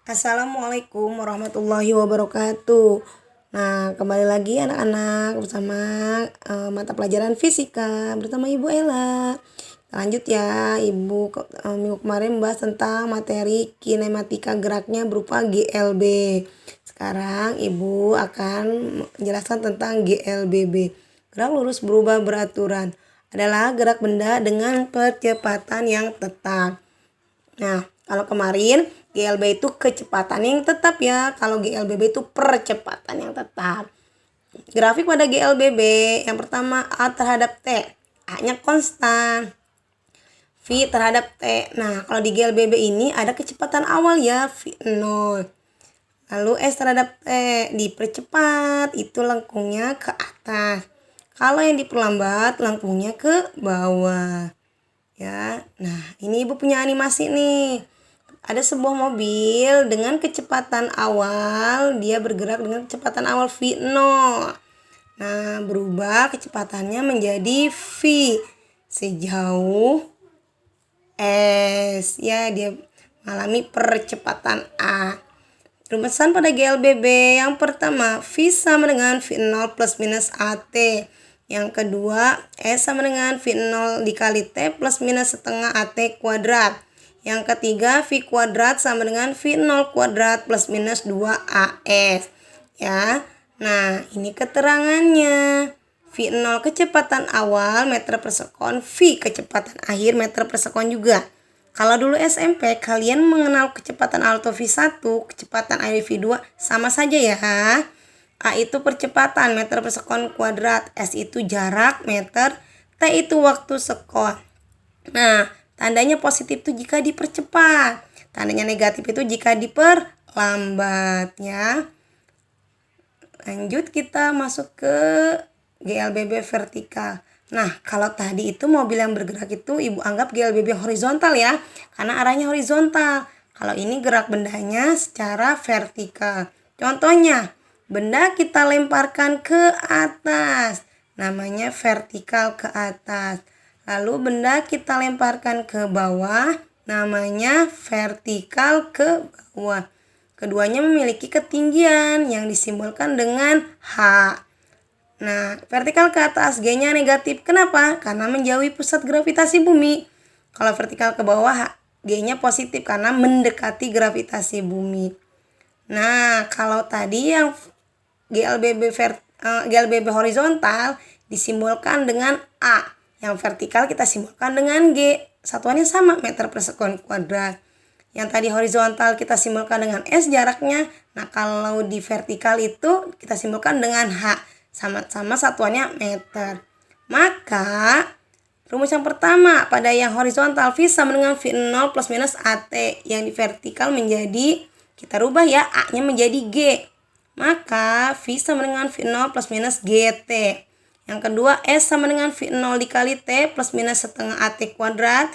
Assalamualaikum warahmatullahi wabarakatuh. Nah, kembali lagi anak-anak bersama mata pelajaran fisika bersama Ibu Ella. Lanjut ya, minggu kemarin membahas tentang materi kinematika geraknya berupa GLB. Sekarang Ibu akan menjelaskan tentang GLBB. Gerak lurus berubah beraturan adalah gerak benda dengan percepatan yang tetap. Nah, kalau kemarin GLB itu kecepatan yang tetap ya. Kalau GLBB itu percepatan yang tetap. Grafik pada GLBB yang pertama A terhadap T. A-nya konstan. V terhadap T. Nah, kalau di GLBB ini ada kecepatan awal ya, V0. Lalu S terhadap T dipercepat, itu lengkungnya ke atas. Kalau yang diperlambat, lengkungnya ke bawah. Ya, nah ini Ibu punya animasi nih. Ada sebuah mobil dengan kecepatan awal, dia bergerak dengan kecepatan awal V0. Nah, berubah kecepatannya menjadi V sejauh S. Ya, dia mengalami percepatan A. Rumusan pada GLBB yang pertama, V sama dengan V0 plus minus AT. Yang kedua, S sama dengan V0 dikali T plus minus setengah AT kuadrat. Yang ketiga, V kuadrat sama dengan V0 kuadrat plus minus 2AS. Ya, nah ini keterangannya. V0 kecepatan awal meter per sekon, V kecepatan akhir meter per sekon juga. Kalau dulu SMP kalian mengenal kecepatan awal atau V1, kecepatan akhir V2 sama saja ya. A itu percepatan meter per sekon kuadrat, S itu jarak meter, T itu waktu sekon. Nah, tandanya positif itu jika dipercepat, tandanya negatif itu jika diperlambat ya. Lanjut kita masuk ke GLBB vertikal. Nah, kalau tadi itu mobil yang bergerak itu Ibu anggap GLBB horizontal ya, karena arahnya horizontal. Kalau ini gerak bendanya secara vertikal. Contohnya, benda kita lemparkan ke atas, namanya vertikal ke atas. Lalu benda kita lemparkan ke bawah, namanya vertikal ke bawah. Keduanya memiliki ketinggian yang disimbolkan dengan H. Nah, vertikal ke atas G-nya negatif. Kenapa? Karena menjauhi pusat gravitasi bumi. Kalau vertikal ke bawah G-nya positif karena mendekati gravitasi bumi. Nah, kalau tadi yang GLBB horizontal disimbolkan dengan A. Yang vertikal kita simbolkan dengan G. Satuannya sama, meter per sekon kuadrat. Yang tadi horizontal kita simbolkan dengan S jaraknya. Nah, kalau di vertikal itu kita simbolkan dengan H. Sama-sama satuannya meter. Maka rumus yang pertama pada yang horizontal V sama dengan V0 plus minus AT. Yang di vertikal menjadi, kita rubah ya, A-nya menjadi G. Maka V sama dengan V0 plus minus GT. Yang kedua, S sama dengan V0 dikali T plus minus setengah AT kuadrat.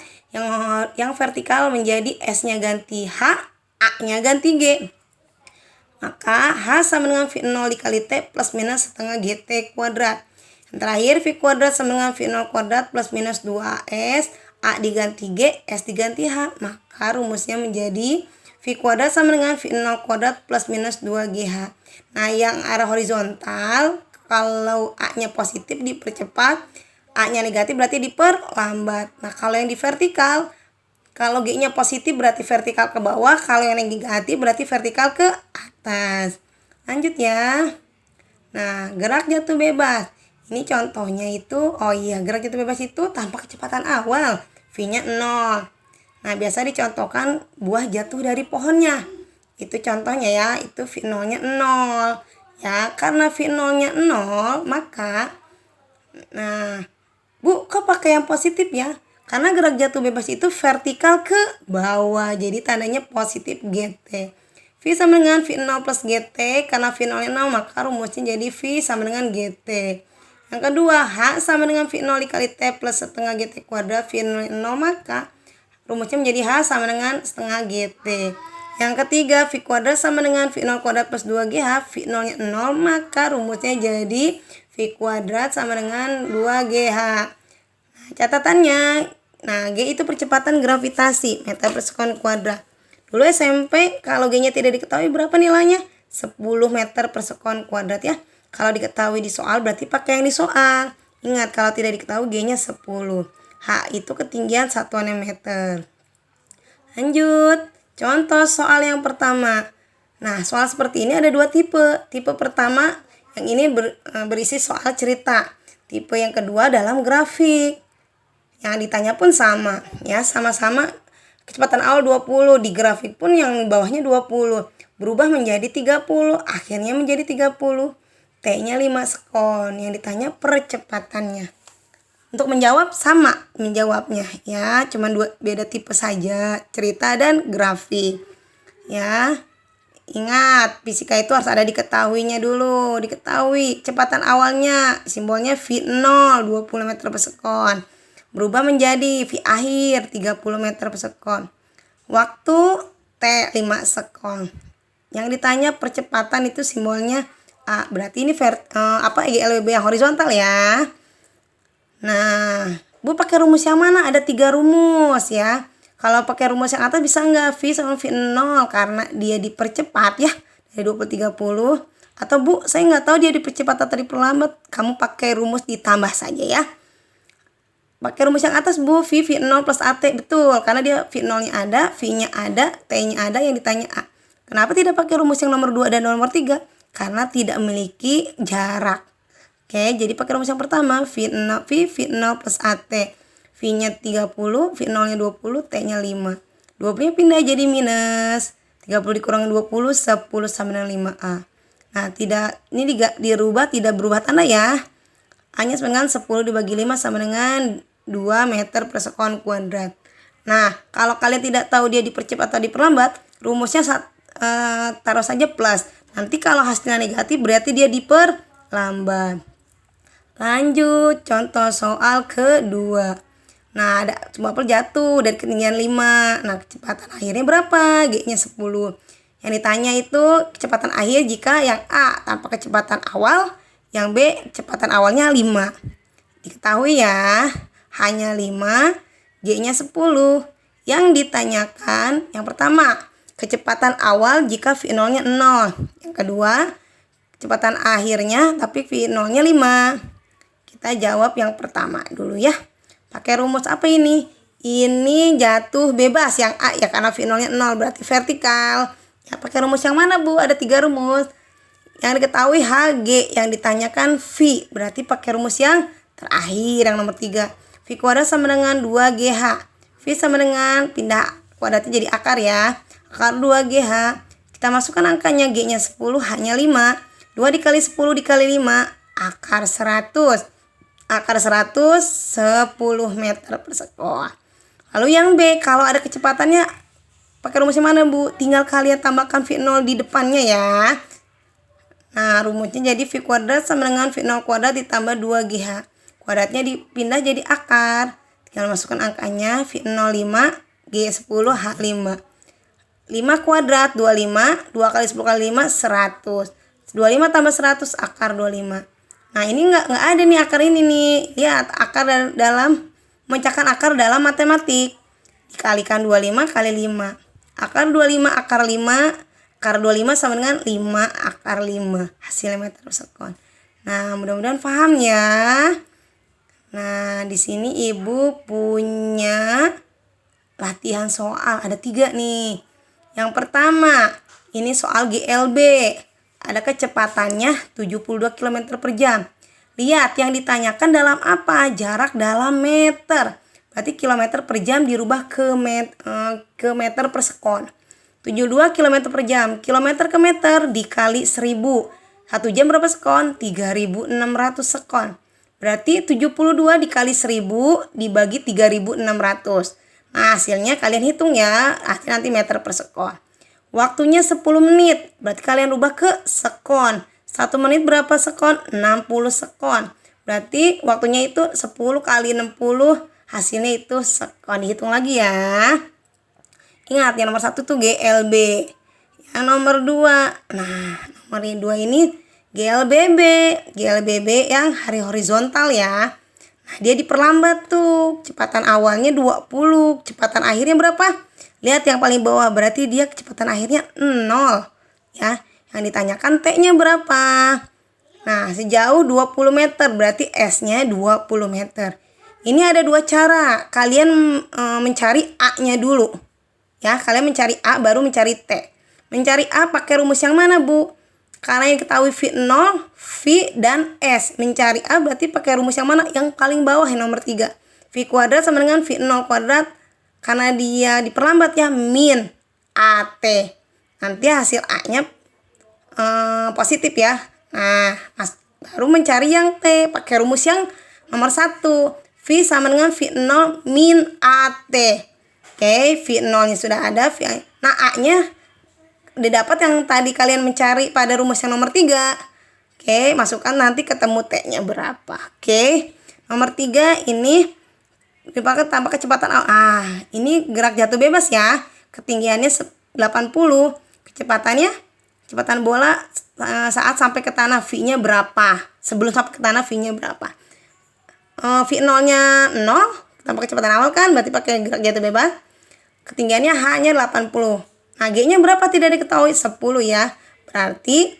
Yang vertikal menjadi S-nya ganti H, A-nya ganti G. Maka H sama dengan V0 dikali T plus minus setengah GT kuadrat. Yang terakhir, V kuadrat sama dengan V0 kuadrat plus minus 2S. A diganti G, S diganti H. Maka rumusnya menjadi V kuadrat sama dengan V0 kuadrat plus minus 2GH. Nah, yang arah horizontal, kalau A-nya positif dipercepat, A-nya negatif berarti diperlambat. Nah, kalau yang di vertikal, kalau G-nya positif berarti vertikal ke bawah, kalau yang negatif berarti vertikal ke atas. Lanjut ya. Nah, gerak jatuh bebas. Ini contohnya itu, gerak jatuh bebas itu tanpa kecepatan awal. V-nya 0. Nah, biasa dicontohkan buah jatuh dari pohonnya. Itu contohnya ya, itu V0-nya 0. Ya, karena V0-nya 0, maka Bu, kok pakai yang positif ya? Karena gerak jatuh bebas itu vertikal ke bawah. Jadi tandanya positif GT. V sama dengan V0 plus GT. Karena V0 0 maka rumusnya jadi V sama dengan GT. Yang kedua, H sama dengan V0 dikali T plus setengah GT kuadrat. V0 0 maka rumusnya menjadi H sama dengan setengah GT. Yang ketiga, V kuadrat sama dengan V0 kuadrat plus 2GH. V0 nya 0 maka rumusnya jadi V kuadrat sama dengan 2GH. Nah, catatannya, G itu percepatan gravitasi meter per sekon kuadrat. Dulu SMP kalau G-nya tidak diketahui berapa nilainya? 10 meter per sekon kuadrat ya. Kalau diketahui di soal berarti pakai yang di soal. Ingat kalau tidak diketahui G-nya 10. H itu ketinggian satuannya meter. Lanjut. Contoh soal yang pertama. Nah, soal seperti ini ada dua tipe. Tipe pertama yang ini berisi soal cerita. Tipe yang kedua dalam grafik. Yang ditanya pun sama ya, sama-sama kecepatan awal 20, di grafik pun yang bawahnya 20 berubah menjadi 30, akhirnya menjadi 30. T-nya 5 sekon. Yang ditanya percepatannya. Untuk menjawab sama menjawabnya ya, cuman beda tipe saja, cerita dan grafik. Ya. Ingat, fisika itu harus ada diketahuinya dulu. Diketahui kecepatan awalnya simbolnya V0 20 meter per sekon. Berubah menjadi V akhir 30 meter per sekon. Waktu T 5 sekon. Yang ditanya percepatan itu simbolnya A. Berarti ini GLBB yang horizontal ya. Nah, Bu pakai rumus yang mana? Ada 3 rumus ya. Kalau pakai rumus yang atas bisa nggak? V sama V0 karena dia dipercepat ya. Dari 20 30. Atau Bu, saya nggak tahu dia dipercepat atau diperlambat. Kamu pakai rumus ditambah saja ya. Pakai rumus yang atas Bu, V0 plus AT. Betul, karena dia V0-nya ada, V-nya ada, T-nya ada, yang ditanya A. Kenapa tidak pakai rumus yang nomor 2 dan nomor 3? Karena tidak memiliki jarak. Oke, jadi pakai rumus yang pertama, V0 plus AT. V-nya 30, V0-nya 20, T-nya 5. 20-nya pindah jadi minus. 30 dikurangin 20, 10 sama dengan 5A. Nah, ini dirubah, tidak berubah tanda ya. A-nya sama dengan 10 dibagi 5 sama dengan 2 meter per sekon kuadrat. Nah, kalau kalian tidak tahu dia dipercepat atau diperlambat, rumusnya taruh saja plus. Nanti kalau hasilnya negatif berarti dia diperlambat. Lanjut, contoh soal kedua. Nah, ada sebuah apel jatuh dari ketinggian 5. Nah, kecepatan akhirnya berapa? G-nya 10. Yang ditanya itu kecepatan akhir jika yang A tanpa kecepatan awal, yang B kecepatan awalnya 5. Diketahui ya, hanya 5, G-nya 10. Yang ditanyakan yang pertama, kecepatan awal jika V0-nya 0. Yang kedua, kecepatan akhirnya tapi V0-nya 5. Kita jawab yang pertama dulu ya. Pakai rumus apa ini? Ini jatuh bebas yang A ya, karena V0-nya 0 berarti vertikal. Ya, pakai rumus yang mana Bu? Ada 3 rumus. Yang diketahui HG, yang ditanyakan V. Berarti pakai rumus yang terakhir, yang nomor 3. V kuadrat sama dengan 2GH. V sama dengan pindah kuadratnya jadi akar ya. Akar 2GH. Kita masukkan angkanya, G-nya 10, H-nya 5. 2 dikali 10 dikali 5, akar 100. Akar 100, 10 meter per sekon. Lalu yang B, kalau ada kecepatannya, pakai rumus yang mana Bu? Tinggal kalian tambahkan V0 di depannya ya. Nah, rumusnya jadi V kuadrat sama dengan V0 kuadrat ditambah 2GH. Kuadratnya dipindah jadi akar. Tinggal masukkan angkanya, V0 5, G 10, H 5. 5 kuadrat, 25. 2 kali 10 kali 5, 100. 25 tambah 100, akar 25. Nah, ini nggak ada nih akar ini nih. Lihat, akar dalam, memecahkan akar dalam matematik. Dikalikan 25 kali 5. Akar 25, akar 5. Akar 25 sama dengan 5 akar 5. Hasilnya meter per sekon. Nah, mudah-mudahan paham ya. Nah, di sini Ibu punya latihan soal. Ada 3 nih. Yang pertama, ini soal GLB. Ada kecepatannya 72 km per jam. Lihat, yang ditanyakan dalam apa? Jarak dalam meter. Berarti kilometer per jam dirubah ke meter per sekon. 72 km per jam. Kilometer ke meter dikali 1000. 1 jam berapa sekon? 3600 sekon. Berarti 72 dikali 1000 dibagi 3600. Nah, hasilnya kalian hitung ya. Hasil nanti meter per sekon. Waktunya 10 menit. Berarti kalian rubah ke sekon. 1 menit berapa sekon? 60 sekon. Berarti waktunya itu 10 kali 60. Hasilnya itu sekon. Dihitung lagi ya. Ingat, yang nomor 1 tuh GLB. Yang nomor 2. Nah, nomor 2 ini GLBB. GLBB yang horizontal ya. Nah, dia diperlambat tuh. Kecepatan awalnya 20. Kecepatan akhirnya berapa? Lihat yang paling bawah, berarti dia kecepatan akhirnya 0. Ya, yang ditanyakan T-nya berapa? Nah, sejauh 20 meter, berarti S-nya 20 meter. Ini ada dua cara, kalian mencari A-nya dulu. Ya, kalian mencari A baru mencari T. Mencari A pakai rumus yang mana, Bu? Karena yang ketahui V0, V, dan S. Mencari A berarti pakai rumus yang mana? Yang paling bawah, yang nomor 3. V kuadrat sama dengan V0 kuadrat. Karena dia diperlambat ya, min AT. Nanti hasil A-nya positif ya. Nah, baru mencari yang T. Pakai rumus yang nomor 1. V sama dengan V0 min AT. Oke, V0-nya sudah ada. Nah, A-nya didapat yang tadi kalian mencari pada rumus yang nomor 3. Oke, masukkan nanti ketemu T-nya berapa. Oke, nomor 3 ini dipakai tanpa kecepatan. Ini gerak jatuh bebas ya. Ketinggiannya 80. Kecepatan bola saat sampai ke tanah, V-nya berapa? Sebelum sampai ke tanah, V-nya berapa? V0-nya 0 tanpa kecepatan awal kan, berarti pakai gerak jatuh bebas. Ketinggiannya hanya 80. Nah, G-nya berapa tidak diketahui? 10 ya. Berarti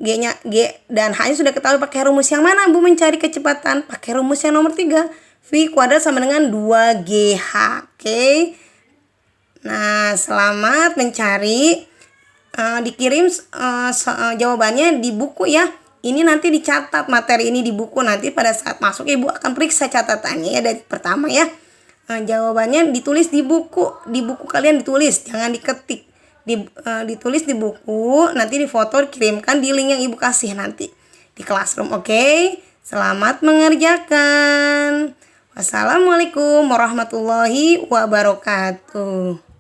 G dan H-nya sudah ketahui. Pakai rumus yang mana, Bu, mencari kecepatan? Pakai rumus yang nomor 3. V kuadrat sama dengan 2GH. Oke. Nah, selamat mencari. Dikirim jawabannya di buku ya. Ini nanti dicatat materi ini di buku. Nanti pada saat masuk Ibu akan periksa catatannya ya dari pertama ya. Jawabannya ditulis di buku. Di buku kalian ditulis, jangan diketik. Ditulis di buku, nanti difoto, dikirimkan di link yang Ibu kasih nanti di classroom. Oke? Selamat mengerjakan. Wassalamualaikum warahmatullahi wabarakatuh.